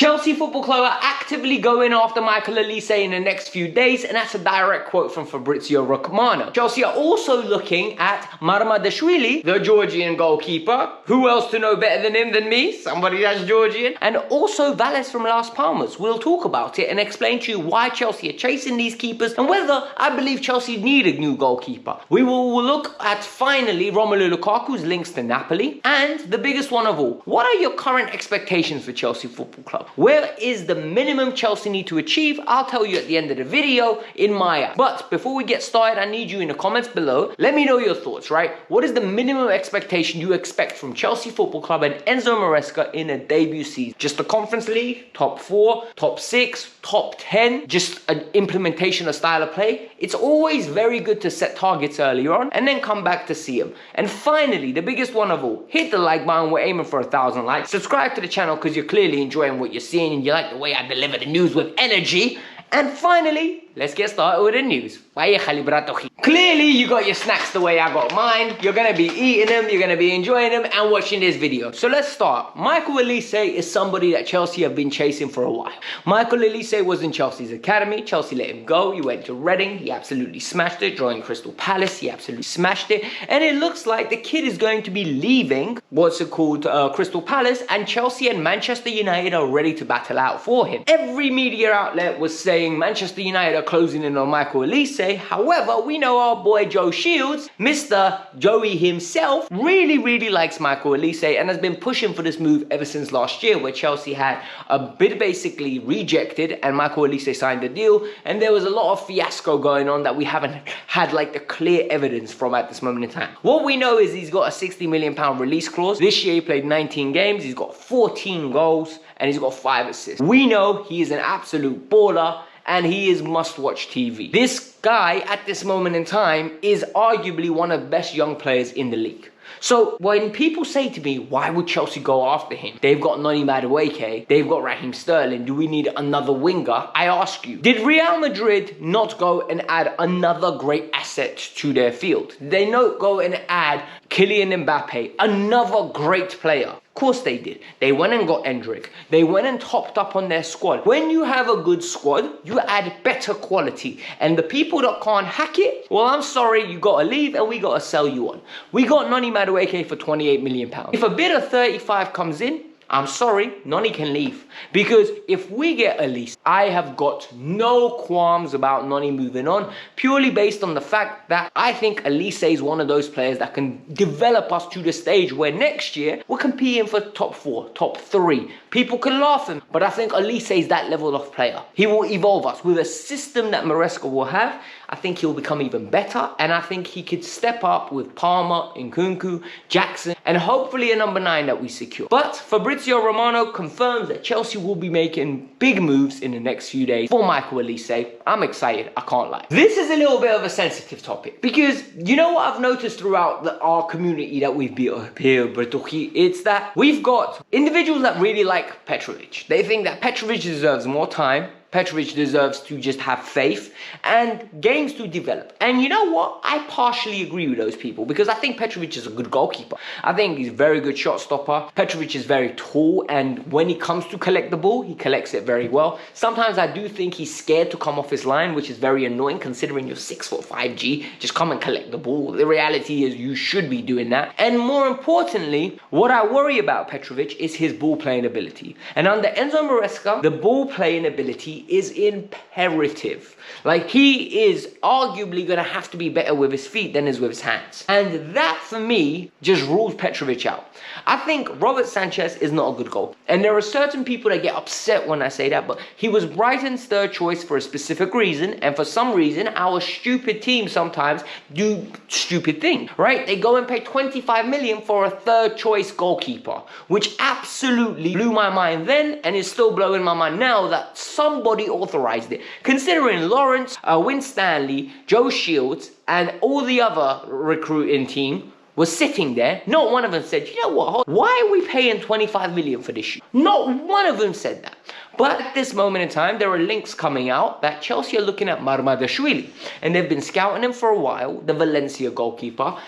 Chelsea Football Club are actively going after Michael Olise in the next few days, and that's a direct quote from Fabrizio Romano. Chelsea are also looking at Marmadashvili, the Georgian goalkeeper. Who else to know better than him than me? Somebody that's Georgian. And also Valles from Las Palmas. We'll talk about it and explain to you why Chelsea are chasing these keepers and whether I believe Chelsea need a new goalkeeper. We will look at finally Romelu Lukaku's links to Napoli, and the biggest one of all, what are your current expectations for Chelsea Football Club? Where is the minimum Chelsea need to achieve? I'll tell you at the end of the video in my app. But before we get started, I need you in the comments below. Let me know your thoughts, right? What is the minimum expectation you expect from Chelsea Football Club and Enzo Maresca in a debut season? Just the Conference League, top 4, top 6, top 10, just an implementation of style of play? It's always very good to set targets earlier on and then come back to see them. And finally, the biggest one of all, hit the like button. We're aiming for 1,000 likes. Subscribe to the channel because you're clearly enjoying what you're seeing and you like the way I deliver the news with energy. And finally, let's get started with the news. Clearly, you got your snacks the way I got mine. You're going to be eating them, you're going to be enjoying them and watching this video. So let's start. Michael Olise is somebody that Chelsea have been chasing for a while. Michael Olise was in Chelsea's academy. Chelsea let him go. He went to Reading. He absolutely smashed it. Joined Crystal Palace. He absolutely smashed it. And it looks like the kid is going to be leaving, Crystal Palace, and Chelsea and Manchester United are ready to battle out for him. Every media outlet was saying Manchester United are closing in on Michael Olise. However, we know our boy Joe Shields, Mr. Joey himself, really likes Michael Olise and has been pushing for this move ever since last year, where Chelsea had a bid basically rejected and Michael Olise signed the deal, and there was a lot of fiasco going on that we haven't had like the clear evidence from at this moment in time. What we know is he's got a £60 million release clause. This year he played 19 games, he's got 14 goals and he's got 5 assists. We know he is an absolute baller and he is must-watch TV. This guy, at this moment in time, is arguably one of the best young players in the league. So when people say to me, why would Chelsea go after him? They've got Noni Madueke, they've got Raheem Sterling, do we need another winger? I ask you, did Real Madrid not go and add another great asset to their field? Did they not go and add Kylian Mbappe, another great player? Of course they did. They went and got Endrick. They went and topped up on their squad. When you have a good squad, you add better quality. And the people that can't hack it, well, I'm sorry, you got to leave and we got to sell you on. We got Noni Madueke for £28 million. If a bid of 35 comes in, I'm sorry, Noni can leave. Because if we get Olise, I have got no qualms about Noni moving on, purely based on the fact that I think Olise is one of those players that can develop us to the stage where next year we're competing for top 4, top 3. People can laugh at him, but I think Olise is that level of player. He will evolve us with a system that Maresca will have. I think he'll become even better, and I think he could step up with Palmer, Nkunku, Jackson, and hopefully a number 9 that we secure. But Fabrizio Romano confirms that Chelsea will be making big moves in the next few days for Michael Olise. I'm excited, I can't lie. This is a little bit of a sensitive topic because you know what I've noticed throughout our community that we've built up here, it's that we've got individuals that really like Petrovic. They think that Petrovic deserves more time. Petrovic deserves to just have faith and games to develop. And you know what? I partially agree with those people because I think Petrovic is a good goalkeeper. I think he's a very good shot stopper. Petrovic is very tall, and when he comes to collect the ball, he collects it very well. Sometimes I do think he's scared to come off his line, which is very annoying considering you're 6'5", just come and collect the ball. The reality is you should be doing that. And more importantly, what I worry about Petrovic is his ball playing ability. And under Enzo Maresca, the ball playing ability is imperative. Like, he is arguably going to have to be better with his feet than is with his hands. And that, for me, just rules Petrovic out. I think Robert Sanchez is not a good goal. And there are certain people that get upset when I say that, but he was Brighton's 3rd choice for a specific reason. And for some reason, our stupid teams sometimes do stupid things, right? They go and pay 25 million for a 3rd choice goalkeeper, which absolutely blew my mind then and is still blowing my mind now that somebody authorized it. Considering Lawrence, Winstanley, Joe Shields, and all the other recruiting team was sitting there, not one of them said, you know what, why are we paying 25 million for this shoe? Not one of them said that. But at this moment in time, there are links coming out that Chelsea are looking at Marmadashvili, and they've been scouting him for a while, the Valencia goalkeeper.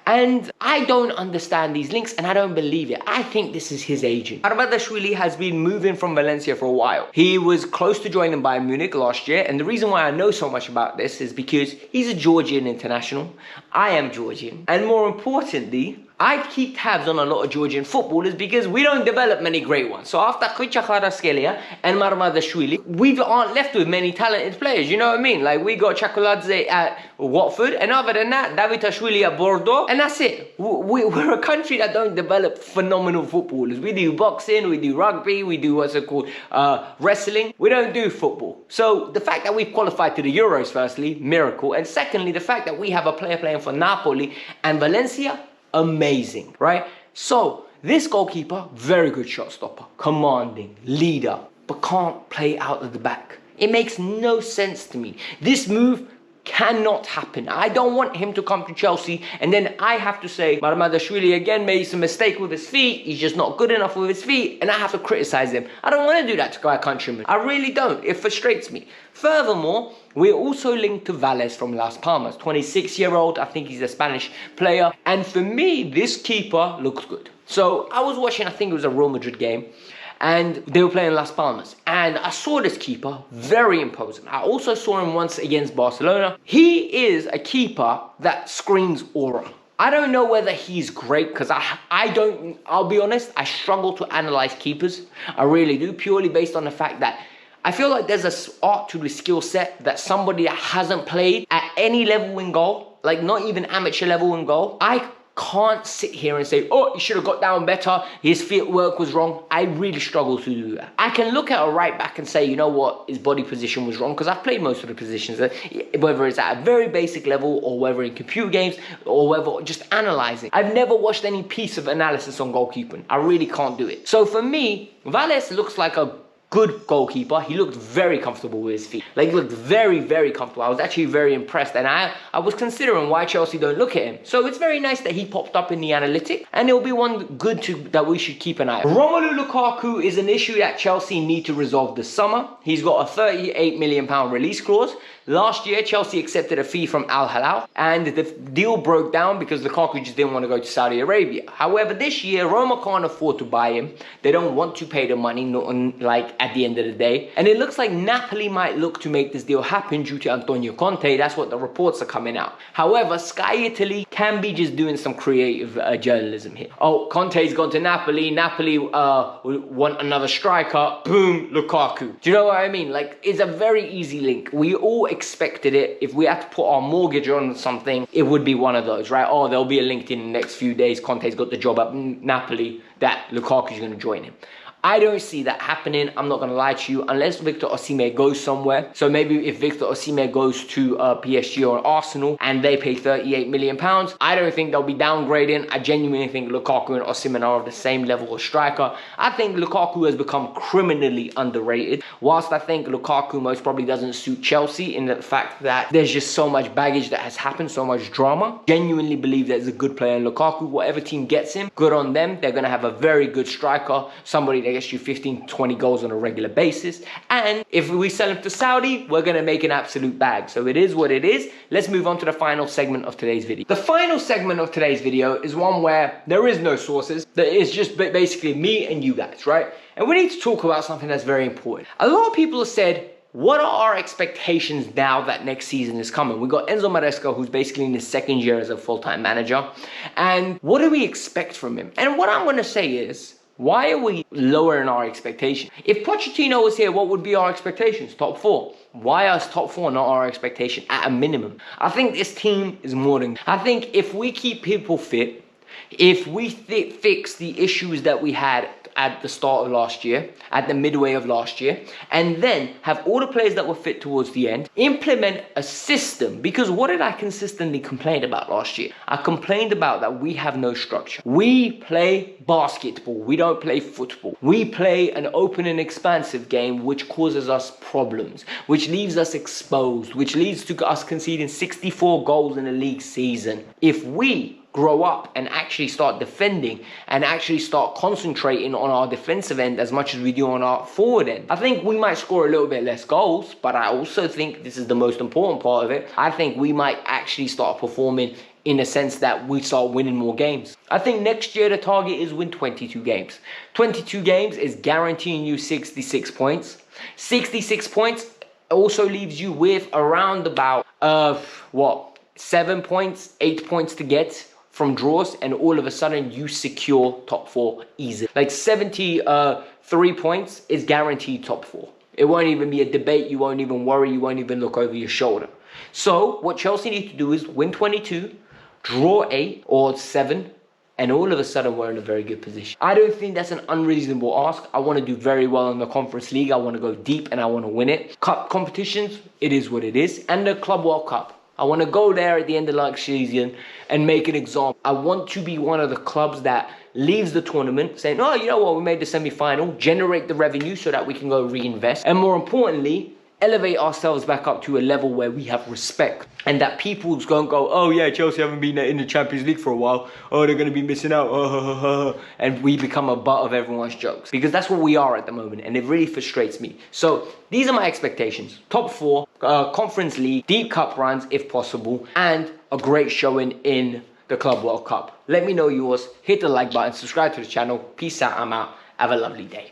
And I don't understand these links and I don't believe it. I think this is his agent. Carabao has been moving from Valencia for a while. He was close to joining Bayern Munich last year, and the reason why I know so much about this is because he's a Georgian international. I am Georgian. And more importantly, I keep tabs on a lot of Georgian footballers because we don't develop many great ones. So after Khvicha Kvaratskhelia and Marmadashvili, we aren't left with many talented players, you know what I mean? Like we got Chakuladze at Watford, and other than that, Davitashvili at Bordeaux, and that's it. We're a country that don't develop phenomenal footballers. We do boxing, we do rugby, we do what's it called, wrestling. We don't do football. So the fact that we've qualified to the Euros, firstly, miracle. And secondly, the fact that we have a player playing for Napoli and Valencia, amazing, right? So this goalkeeper, very good shot stopper, commanding, leader, but can't play out of the back. It makes no sense to me. This move cannot happen. I don't want him to come to Chelsea and then I have to say Marmadashvili again made some mistake with his feet. He's just not good enough with his feet and I have to criticize him. I don't want to do that to my countrymen. I really don't. It frustrates me. Furthermore, we're also linked to Valles from Las Palmas, 26-year-old. I think he's a Spanish player. And for me, this keeper looks good. So I was watching, I think it was a Real Madrid game, and they were playing Las Palmas. And I saw this keeper, very imposing. I also saw him once against Barcelona. He is a keeper that screams aura. I don't know whether he's great because I'll be honest, I struggle to analyze keepers. I really do, purely based on the fact that I feel like there's an art to the skill set that somebody that hasn't played at any level in goal, like not even amateur level in goal, I can't sit here and say, oh, he should have got down better, his footwork was wrong. I really struggle to do that. I can look at a right back and say, you know what, his body position was wrong, because I've played most of the positions, whether it's at a very basic level or whether in computer games or whether just analysing. I've never watched any piece of analysis on goalkeeping. I really can't do it. So for me, Valles looks like a good goalkeeper. He looked very comfortable with his feet. Like, he looked very, very comfortable. I was actually very impressed, and I was considering why Chelsea don't look at him. So it's very nice that he popped up in the analytic, and it'll be one good that we should keep an eye on. Romelu Lukaku is an issue that Chelsea need to resolve this summer. He's got a £38 million release clause. Last year, Chelsea accepted a fee from Al Hilal, and the deal broke down because Lukaku just didn't want to go to Saudi Arabia. However, this year, Roma can't afford to buy him. They don't want to pay the money, like at the end of the day. And it looks like Napoli might look to make this deal happen due to Antonio Conte. That's what the reports are coming out. However, Sky Italy can be just doing some creative journalism here. Oh, Conte's gone to Napoli. Napoli want another striker. Boom, Lukaku. Do you know what I mean? Like, it's a very easy link. We all expected it. If we had to put our mortgage on something, it would be one of those, right? Oh, there'll be a link in the next few days. Conte's got the job at Napoli, that Lukaku's going to join him. I don't see that happening. I'm not going to lie to you, unless Victor Osimhen goes somewhere. So maybe if Victor Osimhen goes to PSG or Arsenal and they pay £38 million, I don't think they'll be downgrading. I genuinely think Lukaku and Osimhen are of the same level of striker. I think Lukaku has become criminally underrated. Whilst I think Lukaku most probably doesn't suit Chelsea in the fact that there's just so much baggage that has happened, so much drama. Genuinely believe there's a good player in Lukaku. Whatever team gets him, good on them. They're going to have a very good striker, somebody that gets you 15-20 goals on a regular basis. And if we sell him to Saudi, we're going to make an absolute bag. So it is what it is. Let's move on to the final segment of today's video. The final segment of today's video is one where there is no sources. That is just basically me and you guys, right? And we need to talk about something that's very important. A lot of people have said, what are our expectations now that next season is coming? We've got Enzo Maresca, who's basically in his second year as a full-time manager. And what do we expect from him? And what I'm going to say is, why are we lowering our expectations? If Pochettino was here, what would be our expectations? Top 4. Why is top 4 not our expectation at a minimum? I think this team is more than... I think if we keep people fit, if we fix the issues that we had at the start of last year, at the midway of last year, and then have all the players that were fit towards the end, implement a system. Because what did I consistently complain about last year? I complained about that we have no structure. We play basketball. We don't play football. We play an open and expansive game, which causes us problems, which leaves us exposed, which leads to us conceding 64 goals in a league season. If we grow up and actually start defending and actually start concentrating on our defensive end as much as we do on our forward end, I think we might score a little bit less goals, but I also think this is the most important part of it. I think we might actually start performing in a sense that we start winning more games. I think next year the target is win 22 games. 22 games is guaranteeing you 66 points. 66 points also leaves you with around about 7 points, 8 points to get from draws, and all of a sudden you secure top 4 easily. Like 73 points is guaranteed top 4. It won't even be a debate. You won't even worry. You won't even look over your shoulder. So what Chelsea need to do is win 22, draw 8 or 7, and all of a sudden we're in a very good position. I don't think that's an unreasonable ask. I want to do very well in the Conference League. I want to go deep and I want to win it. Cup competitions, it is what it is. And the Club World Cup. I want to go there at the end of the season and make an example. I want to be one of the clubs that leaves the tournament saying, oh, you know what, we made the semi-final, generate the revenue so that we can go reinvest. And more importantly, elevate ourselves back up to a level where we have respect, and that people's going to go, oh yeah, Chelsea haven't been in the Champions League for a while, oh, they're going to be missing out, and we become a butt of everyone's jokes, because that's what we are at the moment, and it really frustrates me. So these are my expectations: top 4, Conference League, deep cup runs if possible, and a great showing in the Club World Cup. Let me know yours, hit the like button, subscribe to the channel. Peace out, I'm out, have a lovely day.